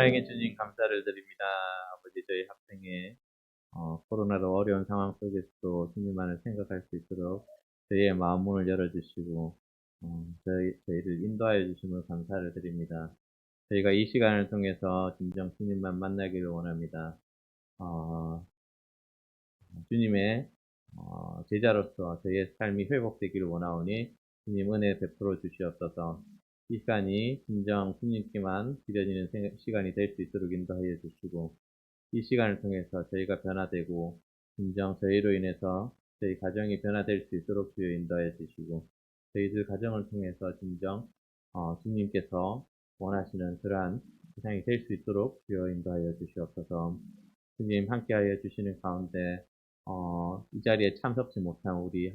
하나님께 주님 감사를 드립니다. 아버지 저희 학생의 코로나로 어려운 상황 속에서도 주님만을 생각할 수 있도록 저희의 마음 문을 열어주시고 저희를 인도하여 주심을 감사를 드립니다. 저희가 이 시간을 통해서 진정 주님만 만나기를 원합니다. 주님의 제자로서 저희의 삶이 회복되기를 원하오니 주님 은혜 베풀어 주시옵소서. 이 시간이 진정 주님께만 드려지는 시간이 될 수 있도록 인도하여 주시고 이 시간을 통해서 저희가 변화되고 진정 저희로 인해서 저희 가정이 변화될 수 있도록 주여 인도하여 주시고 저희들 가정을 통해서 진정 주님께서 원하시는 그러한 세상이 될 수 있도록 주여 인도하여 주시옵소서. 주님 함께하여 주시는 가운데 이 자리에 참석지 못한 우리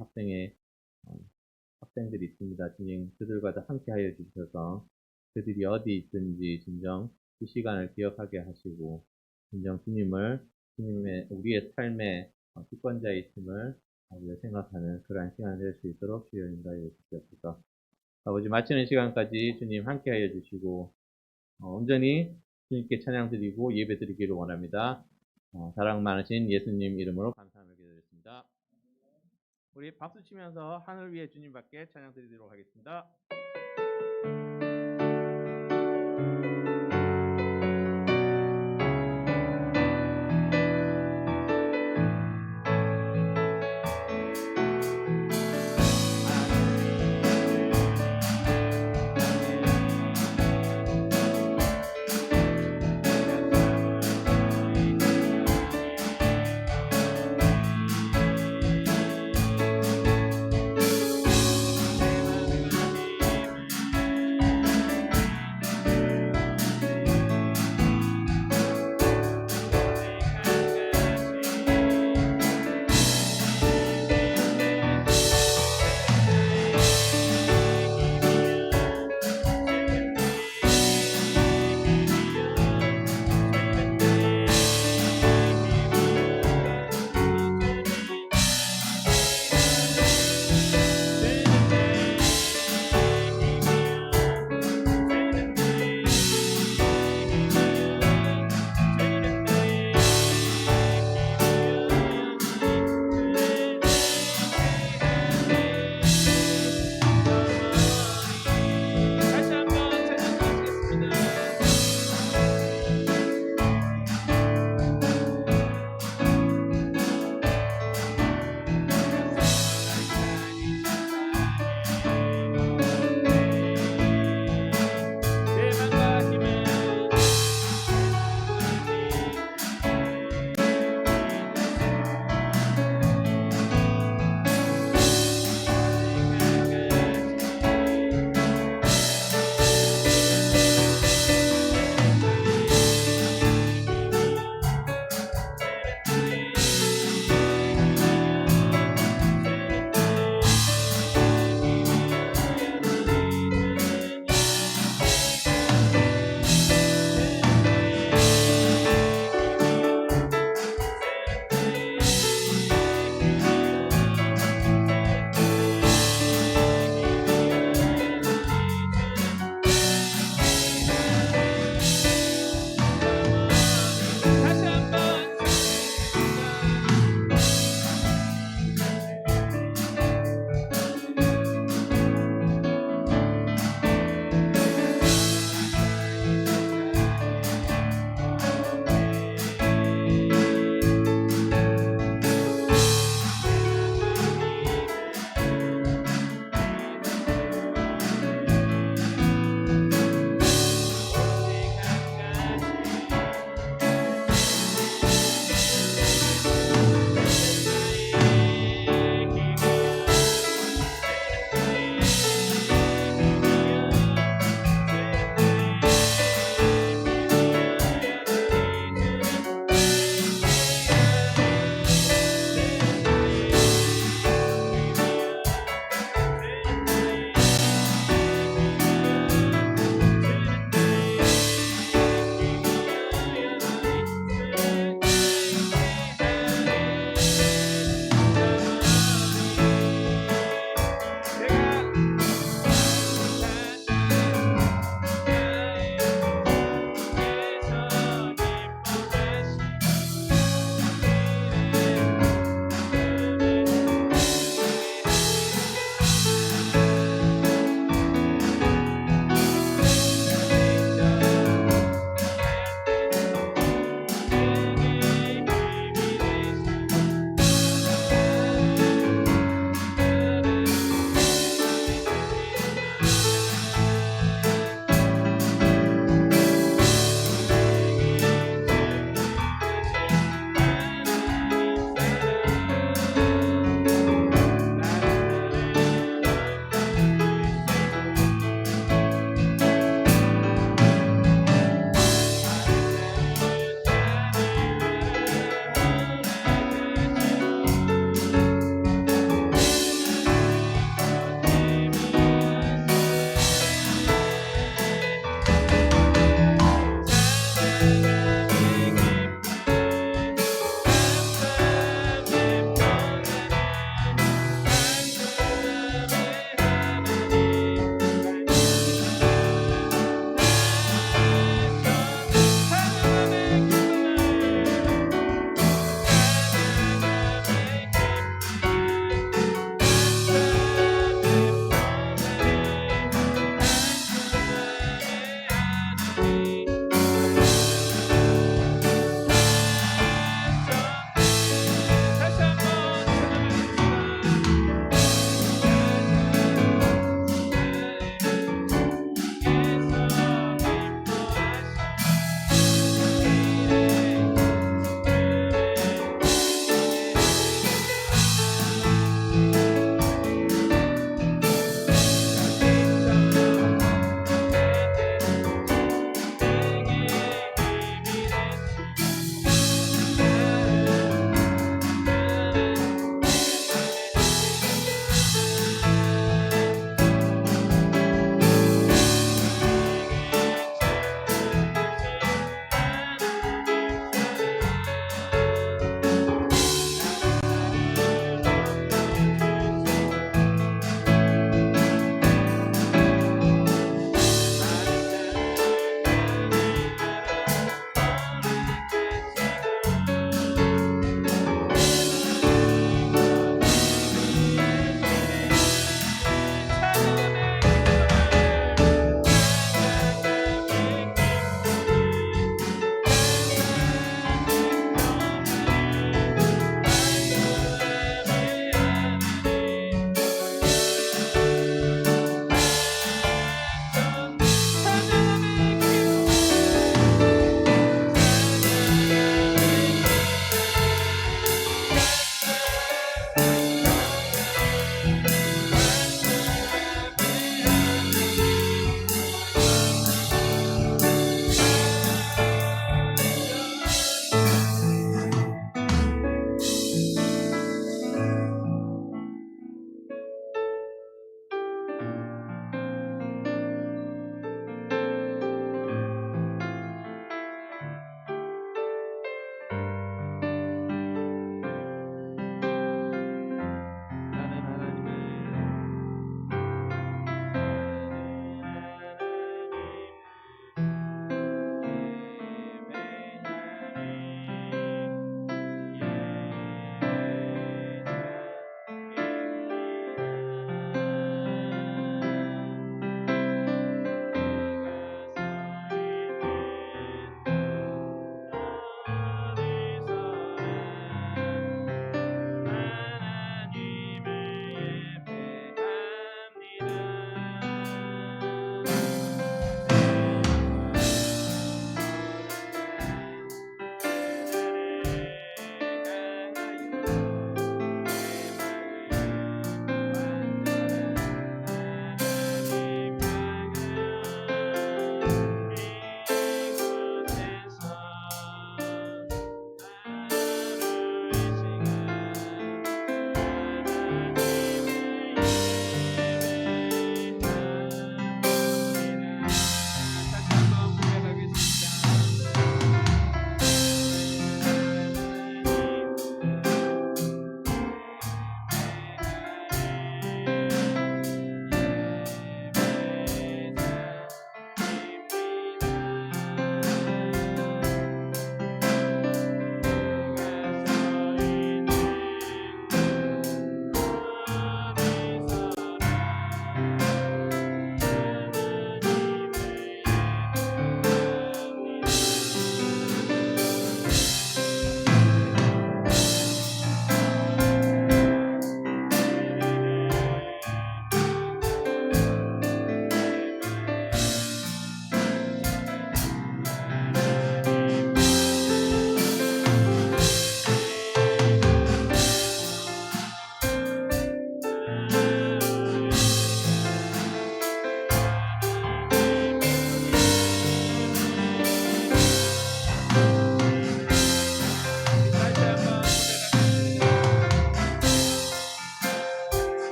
학생들이 있습니다. 주님 그들과도 함께하여 주셔서 그들이 어디 있든지 진정 이 시간을 기억하게 하시고 진정 주님의 우리의 삶의 주권자이심을 우리가 생각하는 그러한 시간이 될 수 있도록 주여 인도하여 주시옵소서. 아버지 마치는 시간까지 주님 함께하여 주시고 온전히 주님께 찬양 드리고 예배 드리기를 원합니다. 사랑 많으신 예수님 이름으로 감사함을 기도드렸습니다. 우리 박수 치면서 하늘 위에 주님밖에 찬양 드리도록 하겠습니다.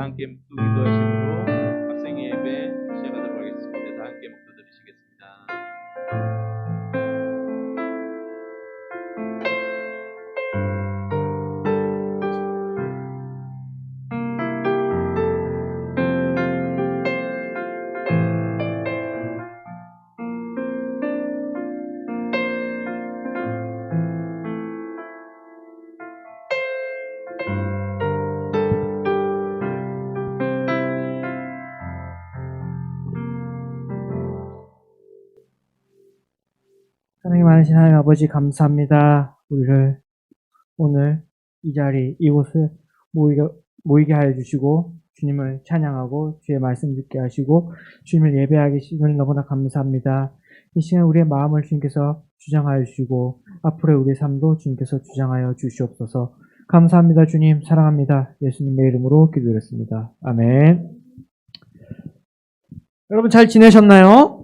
다 함께 묵도 기도하심으로 학생의 예배 시작하도록 하겠습니다. 다 함께 묵도 드리시겠습니다. 사랑이 많으신 하나님 아버지 감사합니다. 우리를 오늘 이 자리 이곳을 모이게 하여 주시고 주님을 찬양하고 주의 말씀 듣게 하시고 주님을 예배하게 하시니 너무나 감사합니다. 이 시간 우리의 마음을 주님께서 주장하여 주시고 앞으로의 우리의 삶도 주님께서 주장하여 주시옵소서. 감사합니다. 주님 사랑합니다. 예수님의 이름으로 기도드렸습니다. 아멘. 여러분 잘 지내셨나요?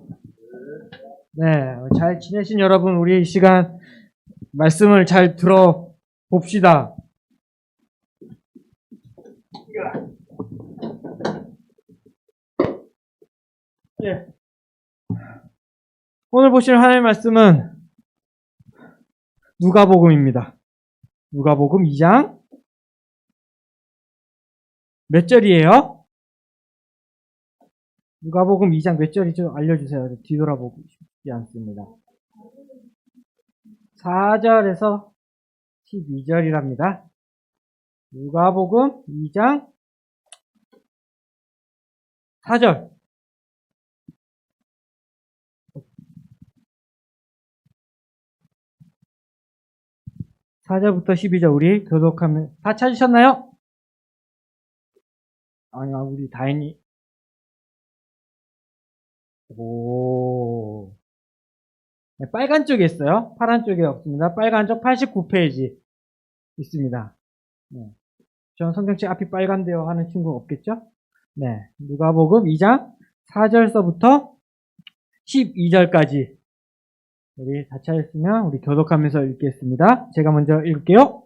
네, 잘 지내신 여러분, 우리 이 시간 말씀을 잘 들어봅시다. 예. 오늘 보실 하나님의 말씀은 누가복음입니다. 누가복음 2장 몇 절이에요? 누가복음 2장 몇 절이 좀 알려주세요. 뒤돌아보고 싶지 않습니다. 4절에서 12절이랍니다. 누가복음 2장 4절. 4절부터 12절 우리 교독하면 다 찾으셨나요? 아니야, 우리 다행히. 오. 네, 빨간 쪽에 있어요. 파란 쪽에 없습니다. 빨간 쪽 89페이지 있습니다. 네. 전 성경책 앞이 빨간데요 하는 친구 없겠죠? 네. 누가복음 2장 4절서부터 12절까지 우리 다 찾았으면 우리 교독하면서 읽겠습니다. 제가 먼저 읽을게요.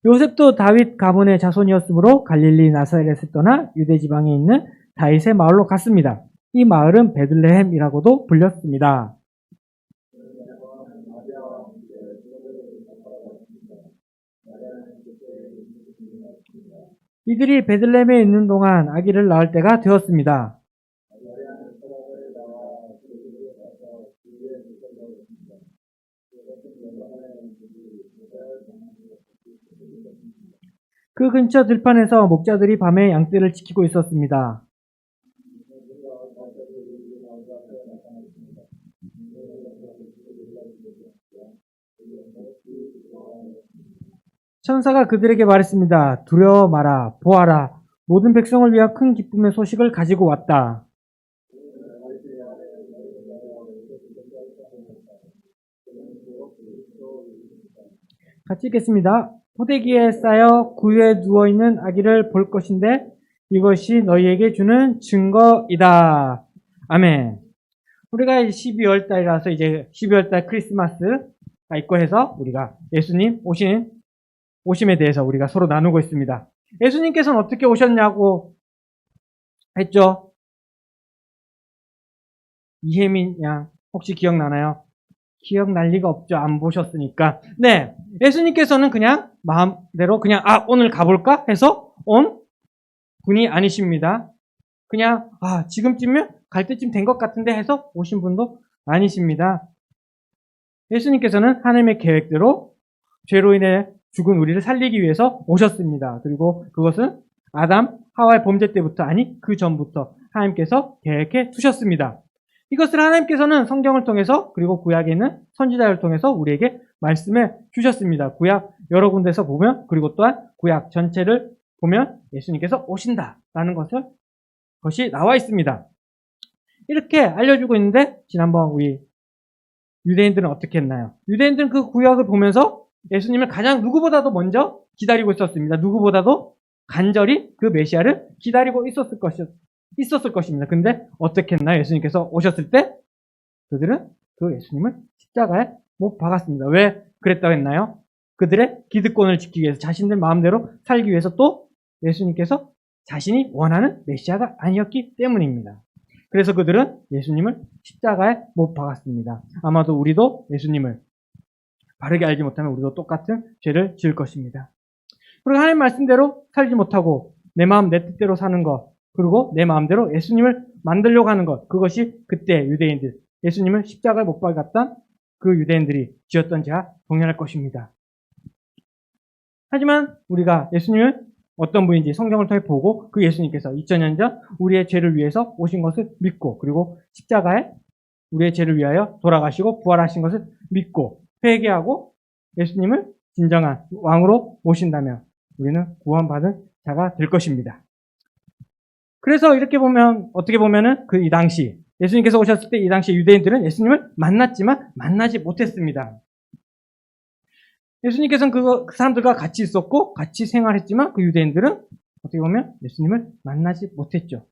요셉도 다윗 가문의 자손이었으므로 갈릴리 나사렛을 떠나 유대 지방에 있는 다윗의 마을로 갔습니다. 이 마을은 베들레헴이라고도 불렸습니다. 이들이 베들레헴에 있는 동안 아기를 낳을 때가 되었습니다. 그 근처 들판에서 목자들이 밤에 양떼를 지키고 있었습니다. 천사가 그들에게 말했습니다. 두려워 마라, 보아라, 모든 백성을 위한 큰 기쁨의 소식을 가지고 왔다. 같이 읽겠습니다. 포대기에 쌓여 구유에 누워있는 아기를 볼 것인데 이것이 너희에게 주는 증거이다. 아멘. 우리가 12월 달이라서 이제 12월 달 크리스마스가 있고 해서 우리가 예수님 오심에 대해서 우리가 서로 나누고 있습니다. 예수님께서는 어떻게 오셨냐고 했죠? 이혜민 양 혹시 기억나나요? 기억날 리가 없죠. 안 보셨으니까. 네, 예수님께서는 그냥 마음대로 그냥 오늘 가볼까 해서 온 분이 아니십니다. 그냥 지금쯤이면 갈 때쯤 된 것 같은데 해서 오신 분도 아니십니다. 예수님께서는 하나님의 계획대로 죄로 인해 죽은 우리를 살리기 위해서 오셨습니다. 그리고 그것은 아담, 하와의 범죄 때부터 그 전부터 하나님께서 계획해 두셨습니다. 이것을 하나님께서는 성경을 통해서 그리고 구약에 있는 선지자를 통해서 우리에게 말씀해 주셨습니다. 구약 여러 군데서 보면 그리고 또한 구약 전체를 보면 예수님께서 오신다라는 것이 나와 있습니다. 이렇게 알려주고 있는데 지난번 우리 유대인들은 어떻게 했나요? 유대인들은 그 구약을 보면서 예수님을 가장 누구보다도 먼저 기다리고 있었습니다. 누구보다도 간절히 그 메시아를 기다리고 있었을 것입니다. 근데 어떻게 했나요? 예수님께서 오셨을 때 그들은 그 예수님을 십자가에 못 박았습니다. 왜 그랬다고 했나요? 그들의 기득권을 지키기 위해서 자신들 마음대로 살기 위해서 또 예수님께서 자신이 원하는 메시아가 아니었기 때문입니다. 그래서 그들은 예수님을 십자가에 못 박았습니다. 아마도 우리도 예수님을 바르게 알지 못하면 우리도 똑같은 죄를 지을 것입니다. 그리고 하나님 말씀대로 살지 못하고 내 마음 내 뜻대로 사는 것, 그리고 내 마음대로 예수님을 만들려고 하는 것, 그것이 그때 유대인들, 예수님을 십자가에 못 박았던 그 유대인들이 지었던 죄와 동일할 것입니다. 하지만 우리가 예수님을 어떤 분인지 성경을 통해 보고 그 예수님께서 2000년 전 우리의 죄를 위해서 오신 것을 믿고, 그리고 십자가에 우리의 죄를 위하여 돌아가시고 부활하신 것을 믿고 회개하고 예수님을 진정한 왕으로 모신다면 우리는 구원받은 자가 될 것입니다. 그래서 이렇게 보면, 어떻게 보면은 이 당시 예수님께서 오셨을 때 이 당시 유대인들은 예수님을 만났지만 만나지 못했습니다. 예수님께서는 그 사람들과 같이 있었고 같이 생활했지만 그 유대인들은 어떻게 보면 예수님을 만나지 못했죠.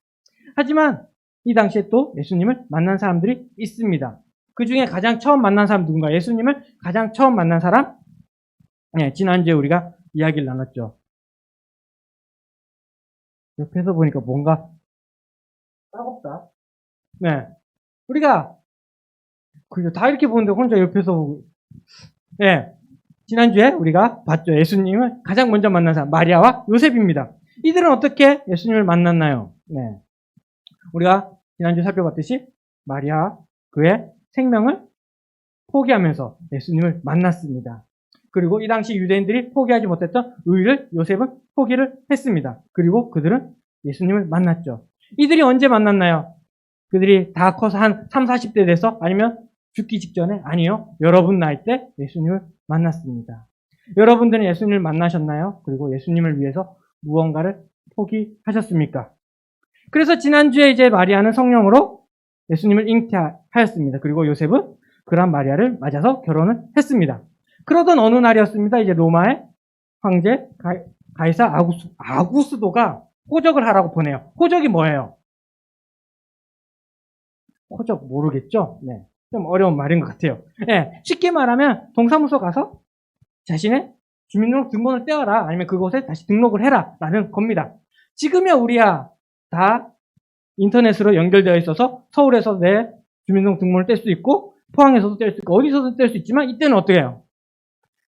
하지만 이 당시에 또 예수님을 만난 사람들이 있습니다. 그 중에 가장 처음 만난 사람 누군가? 예수님을 가장 처음 만난 사람? 네, 지난주에 우리가 이야기를 나눴죠. 옆에서 보니까 뭔가 따갑다. 네, 우리가 다 이렇게 보는데 혼자 옆에서 보고, 네, 지난주에 우리가 봤죠. 예수님을 가장 먼저 만난 사람 마리아와 요셉입니다. 이들은 어떻게 예수님을 만났나요? 네, 우리가 지난주에 살펴봤듯이 마리아 그의 생명을 포기하면서 예수님을 만났습니다. 그리고 이 당시 유대인들이 포기하지 못했던 의를 요셉은 포기를 했습니다. 그리고 그들은 예수님을 만났죠. 이들이 언제 만났나요? 그들이 다 커서 한 30, 40대 돼서 아니면 죽기 직전에? 아니요. 여러분 나이 때 예수님을 만났습니다. 여러분들은 예수님을 만나셨나요? 그리고 예수님을 위해서 무언가를 포기하셨습니까? 그래서 지난주에 이제 마리아는 성령으로 예수님을 잉태하였습니다. 그리고 요셉은 그런 마리아를 맞아서 결혼을 했습니다. 그러던 어느 날이었습니다. 이제 로마의 황제 가이사 아구스도가 호적을 하라고 보내요. 호적이 뭐예요? 호적 모르겠죠? 네. 좀 어려운 말인 것 같아요. 네. 쉽게 말하면 동사무소 가서 자신의 주민등록을 떼어라. 아니면 그곳에 다시 등록을 해라. 라는 겁니다. 지금이야 우리야 다 인터넷으로 연결되어 있어서 서울에서 내 주민등록을 뗄 수 있고 포항에서도 뗄 수 있고 어디서도 뗄 수 있지만 이때는 어떻게 해요?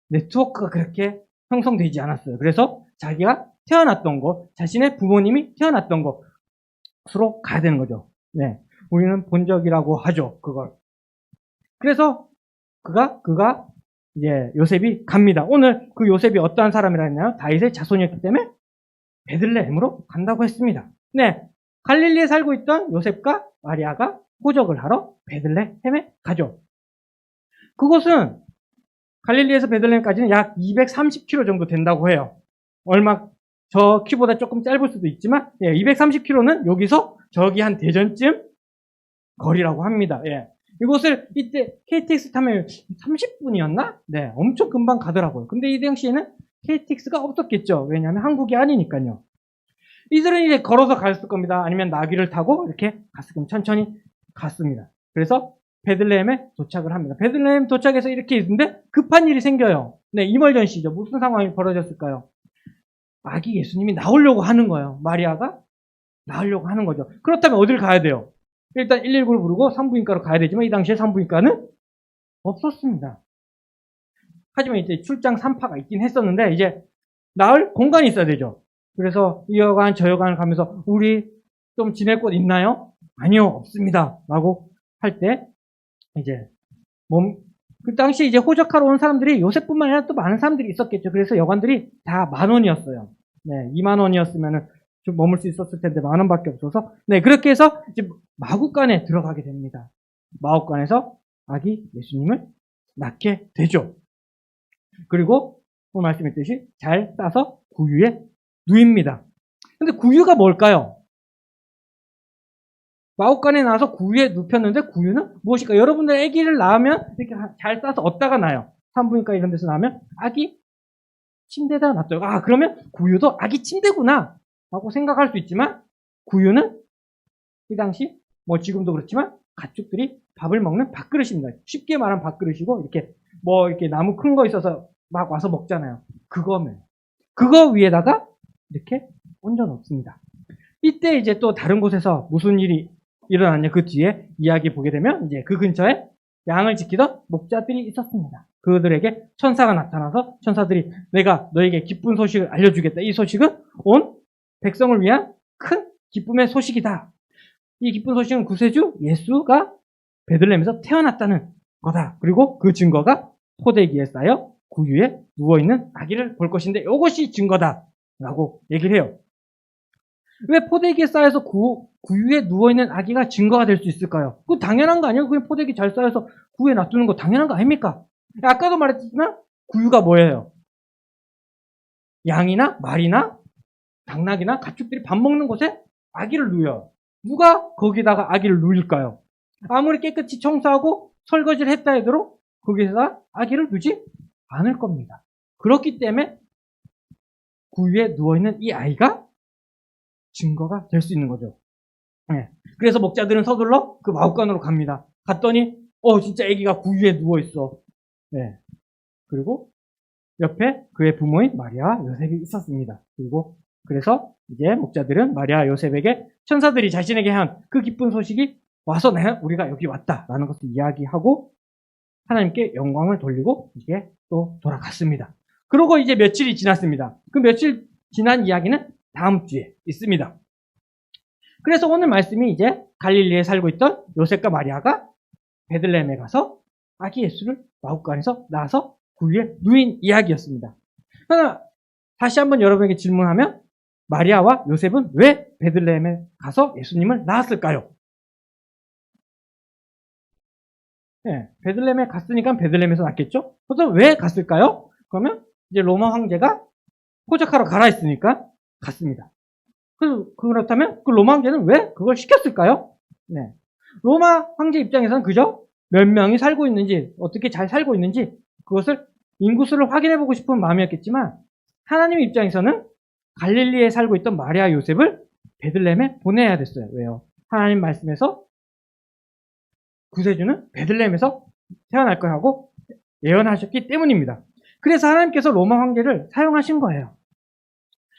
네트워크가 그렇게 형성되지 않았어요. 그래서 자기가 태어났던 곳, 자신의 부모님이 태어났던 곳으로 가야 되는 거죠. 네, 우리는 본적이라고 하죠. 그걸. 그래서 그가 이제 요셉이 갑니다. 오늘 그 요셉이 어떠한 사람이라 했나요? 다윗의 자손이었기 때문에 베들레헴으로 간다고 했습니다. 네, 갈릴리에 살고 있던 요셉과 마리아가 호적을 하러 베들레헴에 가죠. 그곳은 갈릴리에서 베들레헴까지는 약 230km 정도 된다고 해요. 저 키보다 조금 짧을 수도 있지만, 230km는 여기서 저기 한 대전쯤 거리라고 합니다. 예. 이곳을 이때 KTX 타면 30분이었나? 네, 엄청 금방 가더라고요. 근데 이 당시에는 KTX가 없었겠죠. 왜냐하면 한국이 아니니까요. 이들은 이제 걸어서 갔을 겁니다. 아니면 나귀를 타고 이렇게 갔을 겁니다. 천천히 갔습니다. 그래서 베들레헴에 도착을 합니다. 베들레헴 도착해서 이렇게 있는데 급한 일이 생겨요. 네, 이멀전시죠. 무슨 상황이 벌어졌을까요? 아기 예수님이 나오려고 하는 거예요. 마리아가 나오려고 하는 거죠. 그렇다면 어딜 가야 돼요? 일단 119를 부르고 산부인과로 가야 되지만 이 당시에 산부인과는 없었습니다. 하지만 이제 출장 3파가 있긴 했었는데 이제 나을 공간이 있어야 되죠. 그래서 이 여관 저 여관을 가면서 우리 좀 지낼 곳 있나요? 아니요, 없습니다. 라고 할 때 이제 그 당시 이제 호적하러 온 사람들이 요셉뿐만 아니라 또 많은 사람들이 있었겠죠. 그래서 여관들이 다 10,000원이었어요. 네, 20,000원이었으면은 좀 머물 수 있었을 텐데 10,000원밖에 없어서 네, 그렇게 해서 이제 마구간에 들어가게 됩니다. 마구간에서 아기 예수님을 낳게 되죠. 그리고 오늘 말씀했듯이 잘 싸서 구유에 누입니다. 근데 구유가 뭘까요? 마구간에 나와서 구유에 눕혔는데 구유는 무엇일까요? 여러분들 아기를 낳으면 이렇게 잘 싸서 어디다가 놔요? 산부인과 이런 데서 낳으면 아기 침대에다 놔둬요. 아, 그러면 구유도 아기 침대구나 라고 생각할 수 있지만 구유는 이 당시 지금도 그렇지만 가축들이 밥을 먹는 밥그릇입니다. 쉽게 말하면 밥그릇이고 이렇게 나무 큰 거 있어서 막 와서 먹잖아요. 그거 위에다가 이렇게 얹어 놓습니다. 이때 이제 또 다른 곳에서 무슨 일이 일어났냐, 그 뒤에 이야기 보게 되면 이제 그 근처에 양을 지키던 목자들이 있었습니다. 그들에게 천사가 나타나서 천사들이 내가 너에게 기쁜 소식을 알려주겠다. 이 소식은 온 백성을 위한 큰 기쁨의 소식이다. 이 기쁜 소식은 구세주 예수가 베들레헴에서 태어났다는 거다. 그리고 그 증거가 포대기에 쌓여 구유에 누워있는 아기를 볼 것인데 이것이 증거다. 라고 얘기를 해요. 왜 포대기에 쌓여서 구유에 누워있는 아기가 증거가 될 수 있을까요? 그거 당연한 거 아니에요? 그냥 포대기 잘 쌓여서 구유에 놔두는 거 당연한 거 아닙니까? 아까도 말했지만 구유가 뭐예요? 양이나 말이나 당나귀나 가축들이 밥 먹는 곳에 아기를 누워요. 누가 거기다가 아기를 누일까요? 아무리 깨끗이 청소하고 설거지를 했다 해도 거기에다 아기를 두지 않을 겁니다. 그렇기 때문에 구유에 누워있는 이 아이가 증거가 될 수 있는 거죠. 네. 그래서 목자들은 서둘러 그 마구간으로 갑니다. 갔더니 진짜 아기가 구유에 누워있어. 네. 그리고 옆에 그의 부모인 마리아와 요셉이 있었습니다. 그리고 그래서 이제 목자들은 마리아와 요셉에게 천사들이 자신에게 한 그 기쁜 소식이 와서 우리가 여기 왔다라는 것을 이야기하고 하나님께 영광을 돌리고 이제 또 돌아갔습니다. 그러고 이제 며칠이 지났습니다. 그 며칠 지난 이야기는 다음 주에 있습니다. 그래서 오늘 말씀이 이제 갈릴리에 살고 있던 요셉과 마리아가 베들레헴에 가서 아기 예수를 마구간에서 낳아서 구유에 누인 이야기였습니다. 그러나 다시 한번 여러분에게 질문하면 마리아와 요셉은 왜 베들레헴에 가서 예수님을 낳았을까요? 네, 베들레헴에 갔으니까 베들레헴에서 낳겠죠? 그래서 왜 갔을까요? 그러면 이제 로마 황제가 포적하러 가라 했으니까 갔습니다. 그렇다면 그 로마 황제는 왜 그걸 시켰을까요? 네. 로마 황제 입장에서는 그저 몇 명이 살고 있는지, 어떻게 잘 살고 있는지 그것을 인구수를 확인해보고 싶은 마음이었겠지만 하나님 입장에서는 갈릴리에 살고 있던 마리아 요셉을 베들레헴에 보내야 됐어요. 왜요? 하나님 말씀에서 구세주는 베들레헴에서 태어날 거라고 예언하셨기 때문입니다. 그래서 하나님께서 로마 황제를 사용하신 거예요.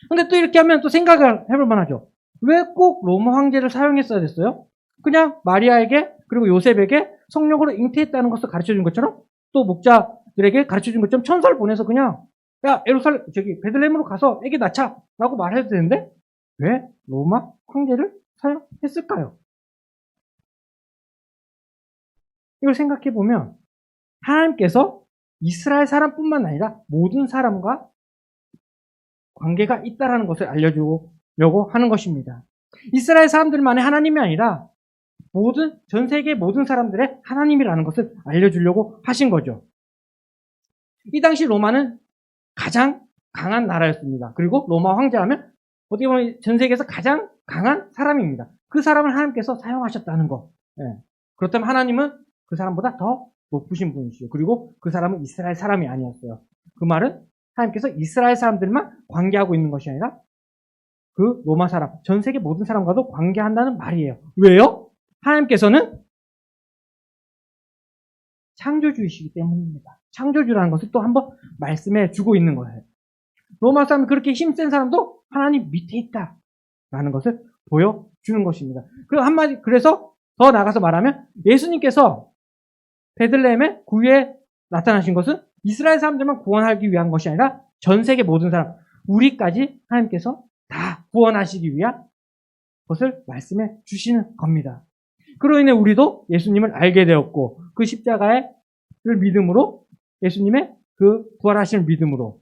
근데 또 이렇게 하면 또 생각을 해볼 만하죠. 왜 꼭 로마 황제를 사용했어야 됐어요? 그냥 마리아에게 그리고 요셉에게 성령으로 잉태했다는 것을 가르쳐준 것처럼 또 목자들에게 가르쳐준 것처럼 천사를 보내서 그냥 야 베들레헴으로 가서 애기 낳자 라고 말해도 되는데 왜 로마 황제를 사용했을까요? 이걸 생각해 보면 하나님께서 이스라엘 사람뿐만 아니라 모든 사람과 관계가 있다는 것을 알려주려고 하는 것입니다. 이스라엘 사람들만의 하나님이 아니라 전 세계 모든 사람들의 하나님이라는 것을 알려주려고 하신 거죠. 이 당시 로마는 가장 강한 나라였습니다. 그리고 로마 황제라면 어떻게 보면 전 세계에서 가장 강한 사람입니다. 그 사람을 하나님께서 사용하셨다는 거. 네. 그렇다면 하나님은 그 사람보다 더 높으신 분이시죠. 그리고 그 사람은 이스라엘 사람이 아니었어요. 그 말은 하나님께서 이스라엘 사람들만 관계하고 있는 것이 아니라 그 로마 사람, 전 세계 모든 사람과도 관계한다는 말이에요. 왜요? 하나님께서는 창조주이시기 때문입니다. 창조주라는 것을 또 한번 말씀해 주고 있는 거예요. 로마 사람이 그렇게 힘센 사람도 하나님 밑에 있다라는 것을 보여주는 것입니다. 그래서 더 나가서 말하면 예수님께서 베들레헴의 구유에 나타나신 것은 이스라엘 사람들만 구원하기 위한 것이 아니라 전 세계 모든 사람, 우리까지 하나님께서 다 구원하시기 위한 것을 말씀해 주시는 겁니다. 그로 인해 우리도 예수님을 알게 되었고 그 십자가를 믿음으로 예수님의 그 부활하시는 믿음으로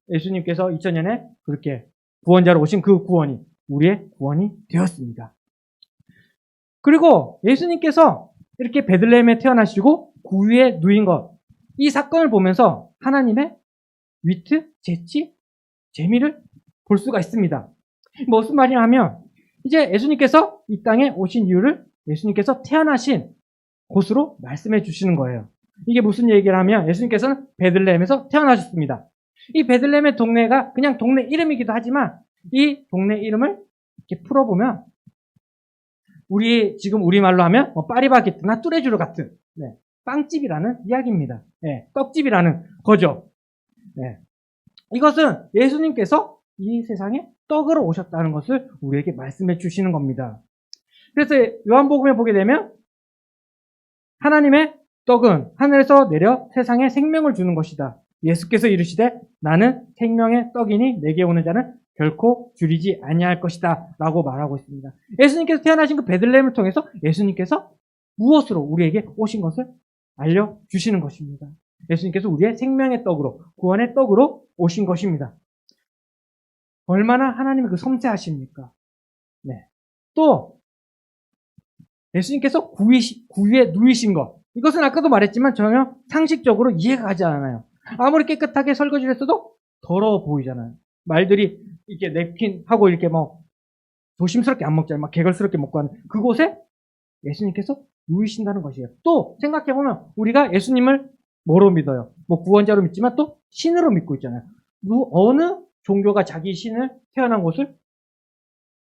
예수님께서 2000년에 그렇게 구원자로 오신 그 구원이 우리의 구원이 되었습니다. 그리고 예수님께서 이렇게 베들레헴에 태어나시고 구유에 누인 것, 이 사건을 보면서 하나님의 위트, 재치, 재미를 볼 수가 있습니다. 무슨 말이냐 하면 이제 예수님께서 이 땅에 오신 이유를 예수님께서 태어나신 곳으로 말씀해 주시는 거예요. 이게 무슨 얘기를 하면 예수님께서는 베들레헴에서 태어나셨습니다. 이 베들레헴의 동네가 그냥 동네 이름이기도 하지만 이 동네 이름을 이렇게 풀어보면 지금 우리말로 하면 파리바게뜨나 뚜레쥬르 같은 빵집이라는 이야기입니다. 떡집이라는 거죠. 이것은 예수님께서 이 세상에 떡으로 오셨다는 것을 우리에게 말씀해 주시는 겁니다. 그래서 요한복음에 보게 되면 하나님의 떡은 하늘에서 내려 세상에 생명을 주는 것이다. 예수께서 이르시되 나는 생명의 떡이니 내게 오는 자는 결코 줄이지 아니할 것이다 라고 말하고 있습니다. 예수님께서 태어나신 그 베들레헴을 통해서 예수님께서 무엇으로 우리에게 오신 것을 알려주시는 것입니다. 예수님께서 우리의 생명의 떡으로, 구원의 떡으로 오신 것입니다. 얼마나 하나님이 그 섬세하십니까? 네. 또 예수님께서 구유에 누이신 것, 이것은 아까도 말했지만 전혀 상식적으로 이해가 가지 않아요. 아무리 깨끗하게 설거지를 했어도 더러워 보이잖아요. 말들이 이렇게 냅킨하고 이렇게 뭐 조심스럽게 안 먹잖아요. 막 개걸스럽게 먹고 하는 그곳에 예수님께서 누이신다는 것이에요. 또 생각해보면 우리가 예수님을 뭐로 믿어요? 뭐 구원자로 믿지만 또 신으로 믿고 있잖아요. 어느 종교가 자기 신을 태어난 곳을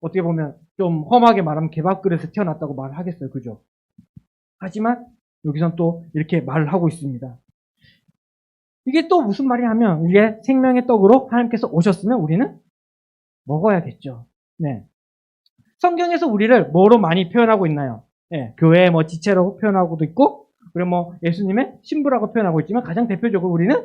어떻게 보면 좀 험하게 말하면 개밥그릇에 태어났다고 말을 하겠어요. 그죠? 하지만 여기선 또 이렇게 말을 하고 있습니다. 이게 또 무슨 말이냐면 우리의 생명의 떡으로 하나님께서 오셨으면 우리는 먹어야겠죠. 네. 성경에서 우리를 뭐로 많이 표현하고 있나요? 네. 교회의 뭐 지체라고 표현하고도 있고 그리고 뭐 예수님의 신부라고 표현하고 있지만 가장 대표적으로 우리는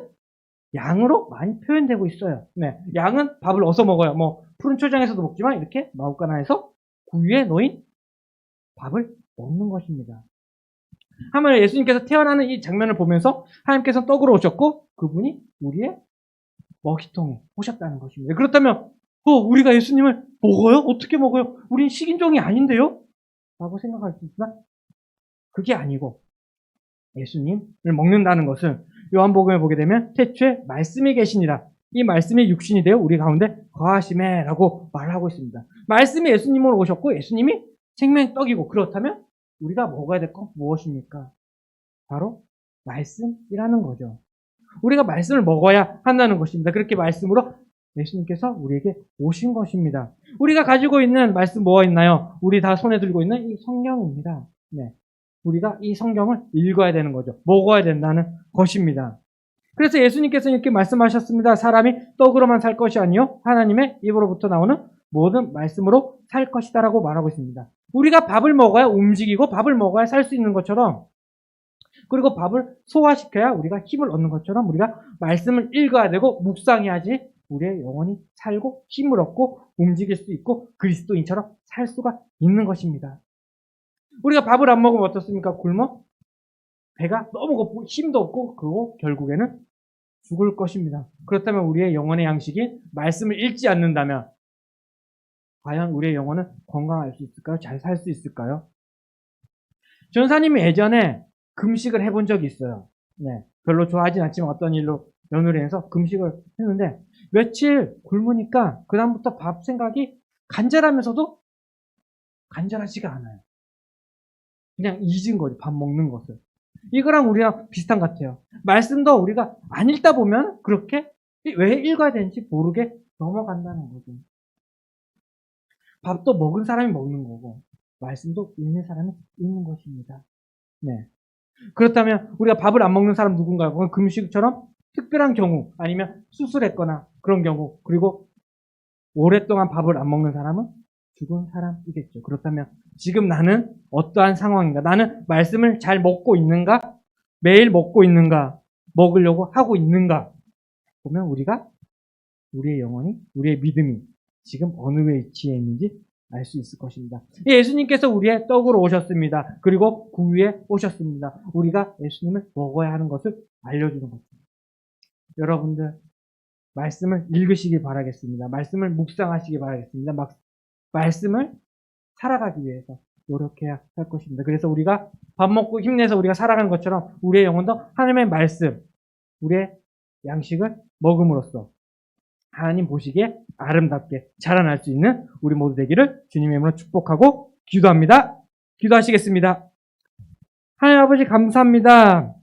양으로 많이 표현되고 있어요. 네. 양은 밥을 어디서 먹어요? 뭐 푸른 초장에서도 먹지만 이렇게 마구간에서 구유에 놓인 밥을 먹는 것입니다. 하물며 예수님께서 태어나는 이 장면을 보면서 하나님께서 떡으로 오셨고 그분이 우리의 먹이통에 오셨다는 것입니다. 그렇다면 우리가 예수님을 먹어요? 어떻게 먹어요? 우린 식인종이 아닌데요? 라고 생각할 수 있지만 그게 아니고 예수님을 먹는다는 것은 요한복음에 보게 되면 태초에 말씀이 계시니라. 이 말씀이 육신이 되어 우리 가운데 거하심에 라고 말하고 있습니다. 말씀이 예수님으로 오셨고 예수님이 생명의 떡이고 그렇다면 우리가 먹어야 될 건 무엇입니까? 바로 말씀이라는 거죠. 우리가 말씀을 먹어야 한다는 것입니다. 그렇게 말씀으로 예수님께서 우리에게 오신 것입니다. 우리가 가지고 있는 말씀 뭐가 있나요? 우리 다 손에 들고 있는 이 성경입니다. 네. 우리가 이 성경을 읽어야 되는 거죠. 먹어야 된다는 것입니다. 그래서 예수님께서 이렇게 말씀하셨습니다. 사람이 떡으로만 살 것이 아니요 하나님의 입으로부터 나오는 모든 말씀으로 살 것이다 라고 말하고 있습니다. 우리가 밥을 먹어야 움직이고 밥을 먹어야 살 수 있는 것처럼 그리고 밥을 소화시켜야 우리가 힘을 얻는 것처럼 우리가 말씀을 읽어야 되고 묵상해야지 우리의 영혼이 살고 힘을 얻고 움직일 수 있고 그리스도인처럼 살 수가 있는 것입니다. 우리가 밥을 안 먹으면 어떻습니까? 굶어? 배가 너무 고프고 힘도 없고 그리고 결국에는 죽을 것입니다. 그렇다면 우리의 영혼의 양식이 말씀을 읽지 않는다면 과연 우리의 영혼은 건강할 수 있을까요? 잘 살 수 있을까요? 전사님이 예전에 금식을 해본 적이 있어요. 네, 별로 좋아하진 않지만 어떤 일로 연후를 해서 금식을 했는데 며칠 굶으니까 그다음부터 밥 생각이 간절하면서도 간절하지가 않아요. 그냥 잊은 거죠. 밥 먹는 것을. 이거랑 우리랑 비슷한 것 같아요. 말씀도 우리가 안 읽다 보면 그렇게 왜 읽어야 되는지 모르게 넘어간다는 거죠. 밥도 먹은 사람이 먹는 거고 말씀도 읽는 사람이 읽는 것입니다. 네. 그렇다면 우리가 밥을 안 먹는 사람 누군가요? 그건 금식처럼 특별한 경우 아니면 수술했거나 그런 경우 그리고 오랫동안 밥을 안 먹는 사람은 죽은 사람이겠죠. 그렇다면 지금 나는 어떠한 상황인가? 나는 말씀을 잘 먹고 있는가? 매일 먹고 있는가? 먹으려고 하고 있는가? 보면 우리가 우리의 영혼이 우리의 믿음이 지금 어느 위치에 있는지 알 수 있을 것입니다. 예수님께서 우리의 떡으로 오셨습니다. 그리고 구유에 오셨습니다. 우리가 예수님을 먹어야 하는 것을 알려주는 것입니다. 여러분들 말씀을 읽으시기 바라겠습니다. 말씀을 묵상하시기 바라겠습니다. 말씀을 살아가기 위해서 노력해야 할 것입니다. 그래서 우리가 밥 먹고 힘내서 우리가 살아가는 것처럼 우리의 영혼도 하나님의 말씀, 우리의 양식을 먹음으로써 하나님 보시기에 아름답게 자라날 수 있는 우리 모두 되기를 주님의 이름으로 축복하고 기도합니다. 기도하시겠습니다. 하나님 아버지 감사합니다.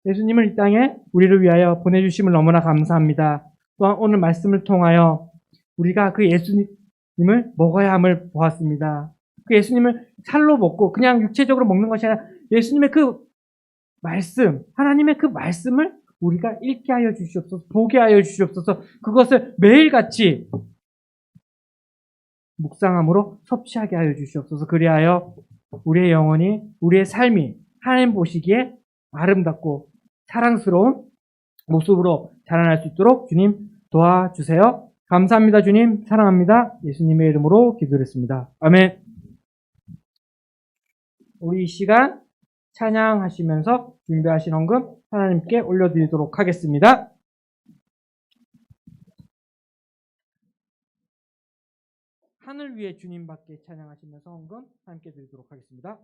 예수님을 이 땅에 우리를 위하여 보내주심을 너무나 감사합니다. 또한 오늘 말씀을 통하여 우리가 그 예수님을 먹어야 함을 보았습니다. 그 예수님을 살로 먹고 그냥 육체적으로 먹는 것이 아니라 예수님의 그 말씀, 하나님의 그 말씀을 우리가 읽게 하여 주시옵소서, 보게 하여 주시옵소서, 그것을 매일같이 묵상함으로 섭취하게 하여 주시옵소서. 그리하여 우리의 영혼이, 우리의 삶이 하나님 보시기에 아름답고 사랑스러운 모습으로 자라날 수 있도록 주님 도와주세요. 감사합니다. 주님 사랑합니다. 예수님의 이름으로 기도했습니다. 아멘. 우리 이 시간 찬양하시면서 준비하신 헌금 하나님께 올려드리도록 하겠습니다. 하늘 위에 주님밖에 찬양하시면서 헌금 함께 드리도록 하겠습니다.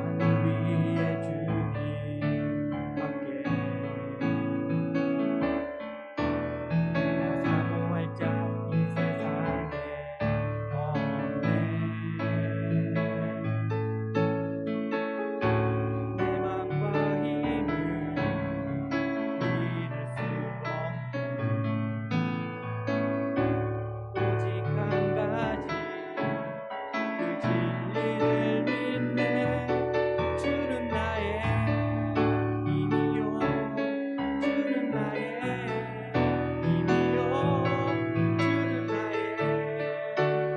하늘 위에 주님밖에 나 사모할 자 이 세상에 없네. 내 맘과 힘을 잃을 수 없는 오직 한 가지 그 진리를 믿네. 주는 나의 힘이요, 주는 나의 힘이요, 주는 나의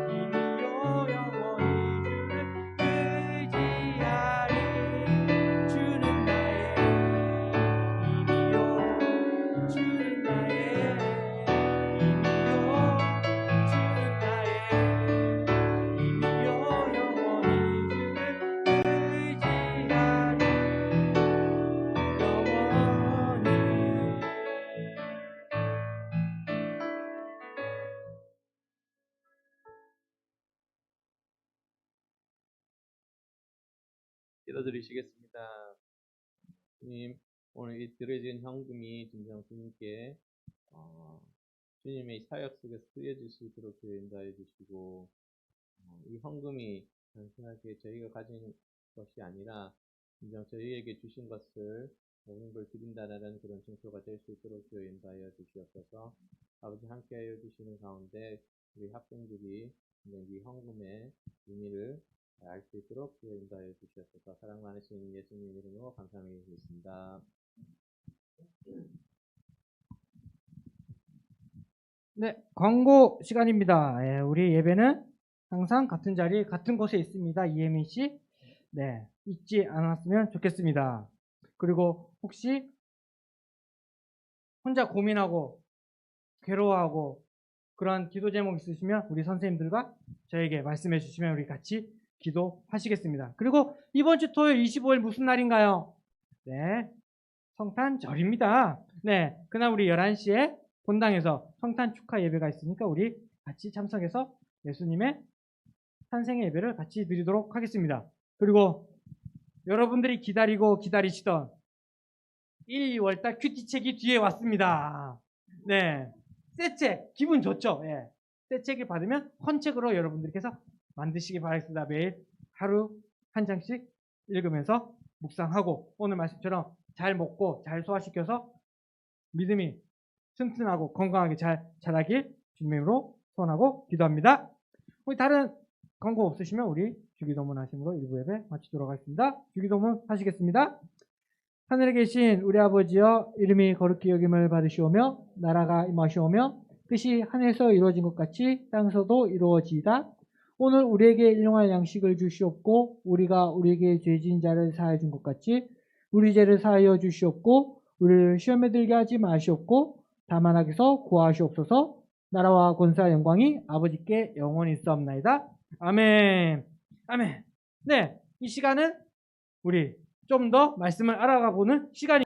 힘이요. 영원히 주를 의지하리. 주는 나의 힘이요, 주는 나의 힘이요, 주는 나의 힘이요. 영원히 주를 의지하리. 영원히. 기도드리시겠습니다. 주님, 오늘 이 드려진 헌금이 진정 주님께 주님의 사역 속에서 쓰여질 수 있도록 인도하여 주시고, 이 헌금이 단순하게 저희가 가진 것이 아니라 진정 저희에게 주신 것을 모든 걸 드린다는 그런 증표가 될 수 있도록 인도하여 주시옵소서. 아버지 함께하여 주시는 가운데 우리 학생들이 이 헌금의 의미를 알 수 있도록 인도하여 주시옵소서. 사랑 많으신 예수님 이름으로 감사하며 드리겠습니다. 네, 광고 시간입니다. 예, 우리 예배는 항상 같은 자리, 같은 곳에 있습니다. 이혜민 씨. 네, 잊지 않았으면 좋겠습니다. 그리고 혹시 혼자 고민하고 괴로워하고 그런 기도 제목 있으시면 우리 선생님들과 저에게 말씀해 주시면 우리 같이 기도하시겠습니다. 그리고 이번 주 토요일 25일 무슨 날인가요? 네, 성탄절입니다. 네, 그날 우리 11시에 본당에서 성탄 축하 예배가 있으니까 우리 같이 참석해서 예수님의 탄생의 예배를 같이 드리도록 하겠습니다. 그리고 여러분들이 기다리고 기다리시던 1, 2월달 큐티책이 뒤에 왔습니다. 네, 새 책, 기분 좋죠? 예. 새 책을 받으면 헌책으로 여러분들께서 만드시기 바라겠습니다. 매일 하루 한 장씩 읽으면서 묵상하고 오늘 말씀처럼 잘 먹고 잘 소화시켜서 믿음이 튼튼하고 건강하게 잘 자라길 주님으로 소원하고 기도합니다. 우리 다른 광고 없으시면 우리 주기도문 하심으로 1부 예배 마치도록 하겠습니다. 주기도문 하시겠습니다. 하늘에 계신 우리 아버지여, 이름이 거룩히 여김을 받으시오며 나라가 임하시오며 뜻이 하늘에서 이루어진 것 같이 땅에서도 이루어지이다. 오늘 우리에게 일용할 양식을 주시옵고 우리가 우리에게 죄진 자를 사하여 준 것 같이 우리 죄를 사하여 주시옵고 우리를 시험에 들게 하지 마시옵고 다만 악에서 구하시옵소서. 나라와 권세와 영광이 아버지께 영원히 있사옵나이다. 아멘. 아멘. 네, 이 시간은 우리 좀 더 말씀을 알아가 보는 시간이.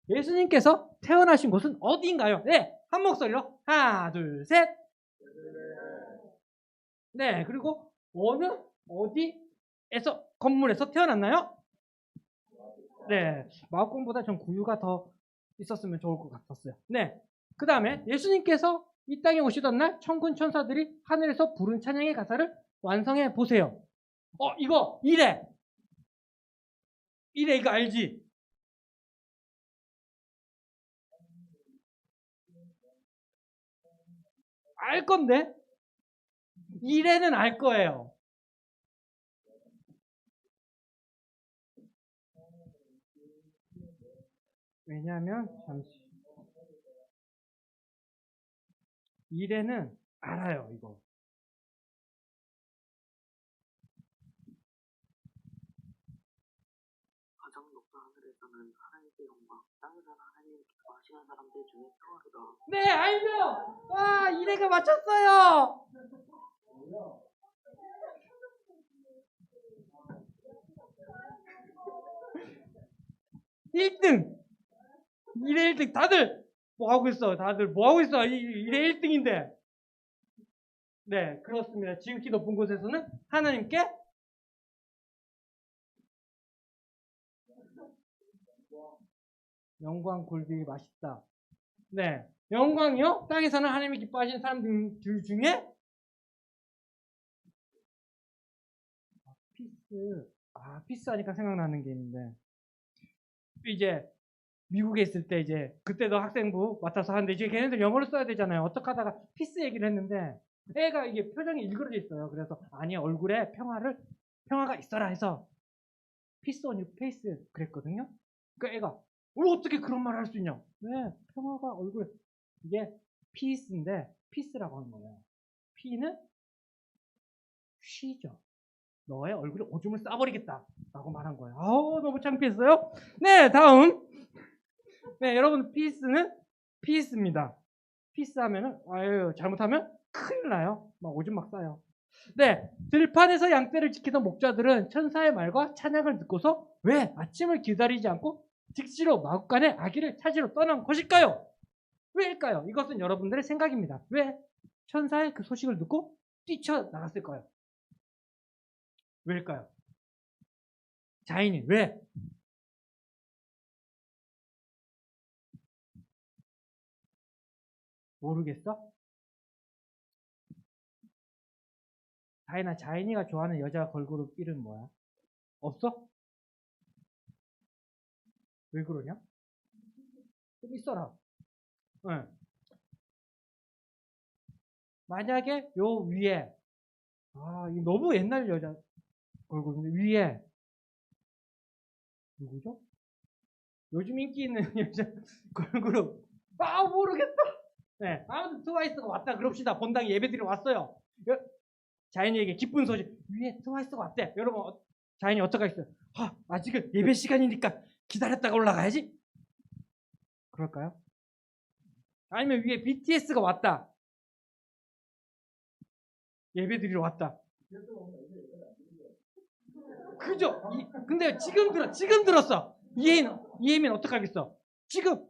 예수님께서 태어나신 곳은 어디인가요? 네, 한 목소리로 하나, 둘, 셋. 네, 그리고 어디에서 건물에서 태어났나요? 네, 마옥공보다 좀 구유가 더 있었으면 좋을 것 같았어요. 네, 그 다음에 예수님께서 이 땅에 오시던 날 천군 천사들이 하늘에서 부른 찬양의 가사를 완성해 보세요. 이거 이래 이거 알지? 알 건데 이래는 알 거예요. 왜냐하면 잠시 이래는 알아요 이거. 가장 높은 하늘에서는 하나님께 영광, 땅에서는 하나님을 기뻐하시는 사람들 중에 평화로다. 네, 알죠? 와, 이래가 맞췄어요. 1등. 이래 1등. 다들 뭐 하고 있어? 다들 뭐 하고 있어? 이래 1등인데. 네, 그렇습니다. 지극히 높은 곳에서는 하나님께 영광 굴비 맛있다. 네, 영광이요? 땅에서는 하나님이 기뻐하시는 사람들 중에 피스 하니까 생각나는 게 있는데 이제 미국에 있을 때 이제 그때도 학생부 맡아서 하는데 이제 걔네들 영어를 써야 되잖아요. 어떻게 하다가 피스 얘기를 했는데 애가 이게 표정이 일그러져 있어요. 그래서 아니 얼굴에 평화가 있어라 해서 피스 on your face 그랬거든요. 그 애가 어떻게 그런 말을 할 수 있냐? 네, 평화가 얼굴에 이게 피스인데 피스라고 하는 거예요. 피는 쉬죠. 너의 얼굴에 오줌을 싸버리겠다 라고 말한 거예요. 아우 너무 창피했어요. 네, 다음. 네, 여러분 피스는 피스입니다. 피스 하면은 아유 잘못하면 큰일 나요. 막 오줌 막 싸요. 네, 들판에서 양떼를 지키던 목자들은 천사의 말과 찬양을 듣고서 왜 아침을 기다리지 않고 즉시로 마구간에 아기를 찾으러 떠난 것일까요? 왜일까요? 이것은 여러분들의 생각입니다. 왜 천사의 그 소식을 듣고 뛰쳐나갔을까요? 왜일까요? 자인이 왜? 모르겠어? 자인아, 자인이가 좋아하는 여자 걸그룹 이름 뭐야? 없어? 왜 그러냐? 좀 있어라. 응. 만약에 요 위에 이거 너무 옛날 여자 걸그룹인데 위에 누구죠? 요즘 인기 있는 여자 걸그룹 모르겠다. 네, 아무튼 트와이스가 왔다 그럽시다. 본당 예배드리러 왔어요. 자인이에게 기쁜 소식 위에 트와이스가 왔대. 여러분 자인이 어떡하겠어요? 아직은 예배 시간이니까 기다렸다가 올라가야지. 그럴까요? 아니면 위에 BTS가 왔다. 예배드리러 왔다. 그죠? 근데 지금 들었어. 이해민 어떡하겠어? 지금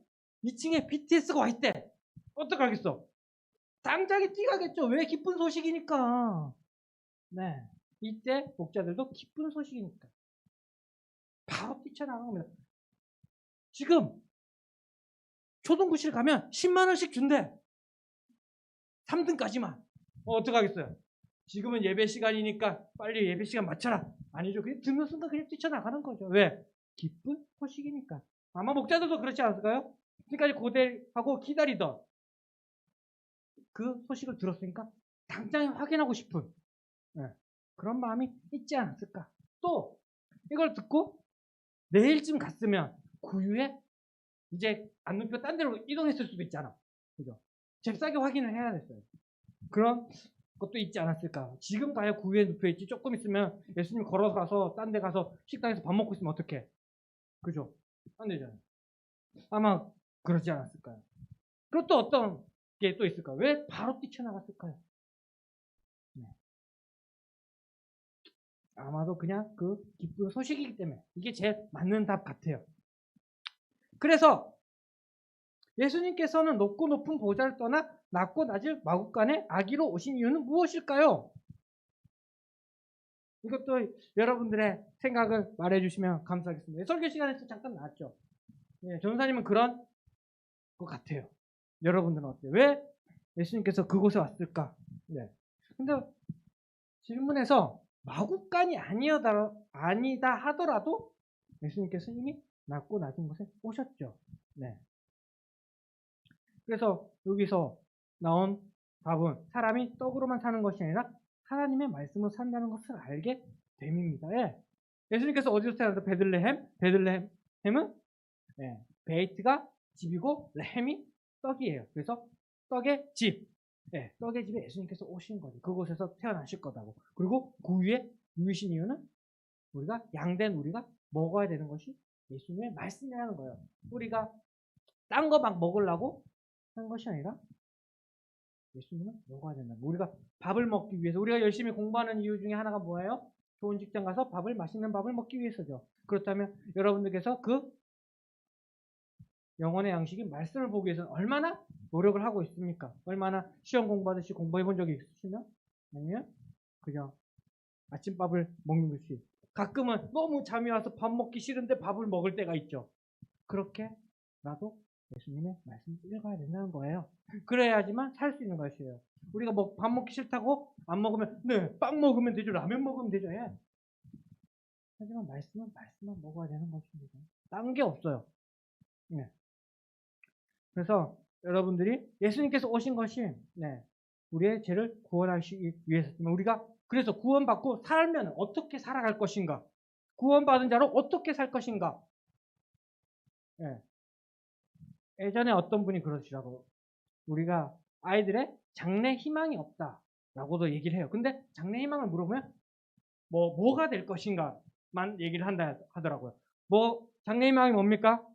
2층에 BTS가 와 있대. 어떡하겠어? 당장에 뛰가겠죠. 왜? 기쁜 소식이니까. 네. 이때 목자들도 기쁜 소식이니까. 바로 뛰쳐나간 겁니다. 지금 초등부실 가면 10만원씩 준대. 3등까지만. 어떡하겠어요? 지금은 예배 시간이니까 빨리 예배 시간 맞춰라. 아니죠. 그냥 듣는 순간 그냥 뛰쳐나가는 거죠. 왜? 기쁜 소식이니까. 아마 목자들도 그렇지 않을까요? 지금까지 고대하고 기다리던 그 소식을 들었으니까 당장에 확인하고 싶은 그런 마음이 있지 않았을까. 또 이걸 듣고 내일쯤 갔으면 구유에 이제 안눈표 딴 데로 이동했을 수도 있잖아. 그죠? 잽싸게 확인을 해야 됐어요. 그런 것도 있지 않았을까. 지금 가야 구유에 눕혀있지. 조금 있으면 예수님 걸어가서 딴 데 가서 식당에서 밥 먹고 있으면 어떡해. 그죠? 안 되잖아요. 아마 그러지 않았을까요. 그리고 또 어떤 게 또 있을까요? 왜 바로 뛰쳐나갔을까요? 네. 아마도 그냥 그 기쁜 소식이기 때문에 이게 제일 맞는 답 같아요. 그래서 예수님께서는 높고 높은 보좌를 떠나 낮고 낮을 마구간에 아기로 오신 이유는 무엇일까요? 이것도 여러분들의 생각을 말해주시면 감사하겠습니다. 설교 시간에서 잠깐 나왔죠. 네, 전사님은 그런 것 같아요. 여러분들은 어때요? 왜 예수님께서 그곳에 왔을까? 네. 근데 질문에서 마구간이 아니다 하더라도 예수님께서 이미 낮고 낮은 곳에 오셨죠. 네. 그래서 여기서 나온 답은 사람이 떡으로만 사는 것이 아니라 하나님의 말씀으로 산다는 것을 알게 됨입니다. 예. 예수님께서 어디서 태어나서 베들레헴? 베들레헴은 베이트가 집이고 램이 떡이에요. 그래서 떡의 집. 네, 떡의 집에 예수님께서 오신 거죠. 그곳에서 태어나실 거다고. 그리고 그 위에 누이신 이유는 우리가 양된 우리가 먹어야 되는 것이 예수님의 말씀이라는 거예요. 우리가 딴 거 막 먹으려고 한 것이 아니라 예수님은 먹어야 된다. 우리가 밥을 먹기 위해서 우리가 열심히 공부하는 이유 중에 하나가 뭐예요? 좋은 직장 가서 맛있는 밥을 먹기 위해서죠. 그렇다면 여러분들께서 그 영혼의 양식인 말씀을 보기 위해서는 얼마나 노력을 하고 있습니까? 얼마나 시험 공부하듯이 공부해 본 적이 있으시면? 아니면 그냥 아침밥을 먹는 것이 가끔은 너무 잠이 와서 밥 먹기 싫은데 밥을 먹을 때가 있죠. 그렇게 나도 예수님의 말씀을 읽어야 된다는 거예요. 그래야지만 살 수 있는 것이에요. 우리가 밥 먹기 싫다고 안 먹으면 네, 빵 먹으면 되죠. 라면 먹으면 되죠. 예. 하지만 말씀만 먹어야 되는 것입니다. 딴 게 없어요. 예. 그래서 여러분들이 예수님께서 오신 것이 우리의 죄를 구원하시기 위해서지만 우리가 그래서 구원받고 살면 어떻게 살아갈 것인가? 구원받은 자로 어떻게 살 것인가? 예. 예전에 어떤 분이 그러시라고 우리가 아이들의 장래 희망이 없다라고도 얘기를 해요. 근데 장래 희망을 물어보면 뭐가 될 것인가만 얘기를 한다 하더라고요. 장래 희망이 뭡니까?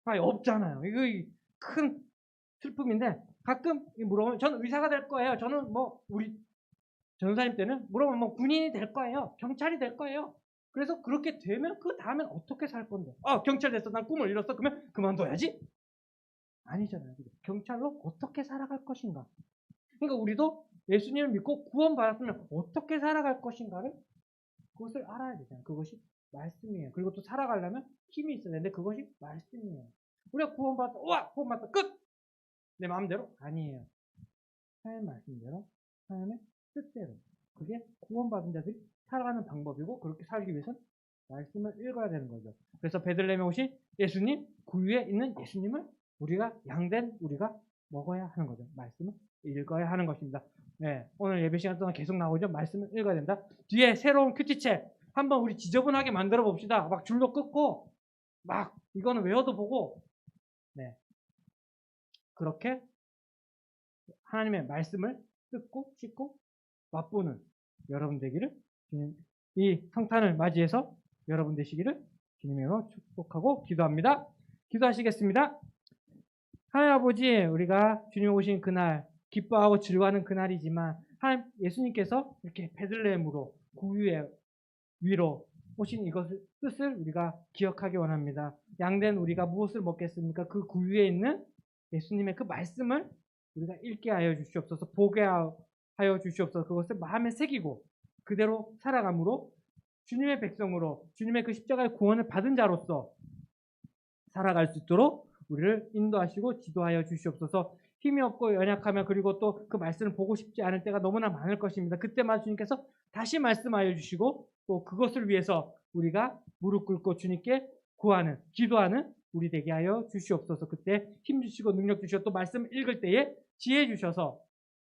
없잖아요. 이거 큰 슬픔인데 가끔 물어보면 저는 의사가 될 거예요. 저는 우리 전사님 때는 물어보면 군인이 될 거예요. 경찰이 될 거예요. 그래서 그렇게 되면 그 다음엔 어떻게 살 건데? 경찰 됐어. 난 꿈을 이뤘어. 그러면 그만둬야지? 아니잖아요. 경찰로 어떻게 살아갈 것인가? 그러니까 우리도 예수님을 믿고 구원받았으면 어떻게 살아갈 것인가를 그것을 알아야 되잖아요. 그것이 말씀이에요. 그리고 또 살아가려면 힘이 있어야 되는데 그것이 말씀이에요. 우리가 구원받았다. 끝! 내 마음대로? 아니에요. 하나님의 말씀대로, 하나님의 뜻대로. 그게 구원받은 자들이 살아가는 방법이고 그렇게 살기 위해서는 말씀을 읽어야 되는 거죠. 그래서 베들레헴에 오신 예수님, 그 위에 있는 예수님을 우리가 양된 우리가 먹어야 하는 거죠. 말씀을 읽어야 하는 것입니다. 네, 오늘 예배 시간 동안 계속 나오죠. 말씀을 읽어야 된다. 뒤에 새로운 큐티책 한번 우리 지저분하게 만들어 봅시다. 막 줄도 끊고 막 이거는 외워도 보고 그렇게 하나님의 말씀을 뜯고 씻고 맛보는 여러분 되기를 주님 이 성탄을 맞이해서 여러분 되시기를 주님의 이름으로 축복하고 기도합니다. 기도하시겠습니다. 하나님 아버지 우리가 주님 오신 그날 기뻐하고 즐거워하는 그날이지만 하나님 예수님께서 이렇게 베들레헴으로 구유의 위로 오신 이것을 뜻을 우리가 기억하기 원합니다. 양된 우리가 무엇을 먹겠습니까? 그 구유에 있는 예수님의 그 말씀을 우리가 읽게 하여 주시옵소서, 보게 하여 주시옵소서. 그것을 마음에 새기고 그대로 살아감으로 주님의 백성으로 주님의 그 십자가의 구원을 받은 자로서 살아갈 수 있도록 우리를 인도하시고 지도하여 주시옵소서. 힘이 없고 연약하며 그리고 또 그 말씀을 보고 싶지 않을 때가 너무나 많을 것입니다. 그때마다 주님께서 다시 말씀하여 주시고 또 그것을 위해서 우리가 무릎 꿇고 주님께 구하는, 기도하는 우리 되게 하여 주시옵소서. 그때 힘 주시고 능력 주시고 또 말씀 읽을 때에 지혜 주셔서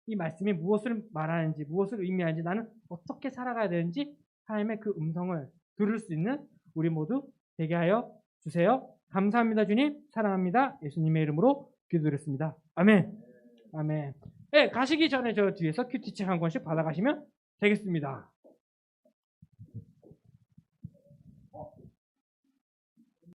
이 말씀이 무엇을 말하는지 무엇을 의미하는지 나는 어떻게 살아가야 되는지 하나님의 그 음성을 들을 수 있는 우리 모두 되게 하여 주세요. 감사합니다. 주님 사랑합니다. 예수님의 이름으로 기도드렸습니다. 아멘. 아멘. 네, 가시기 전에 저 뒤에서 큐티책 한 권씩 받아가시면 되겠습니다.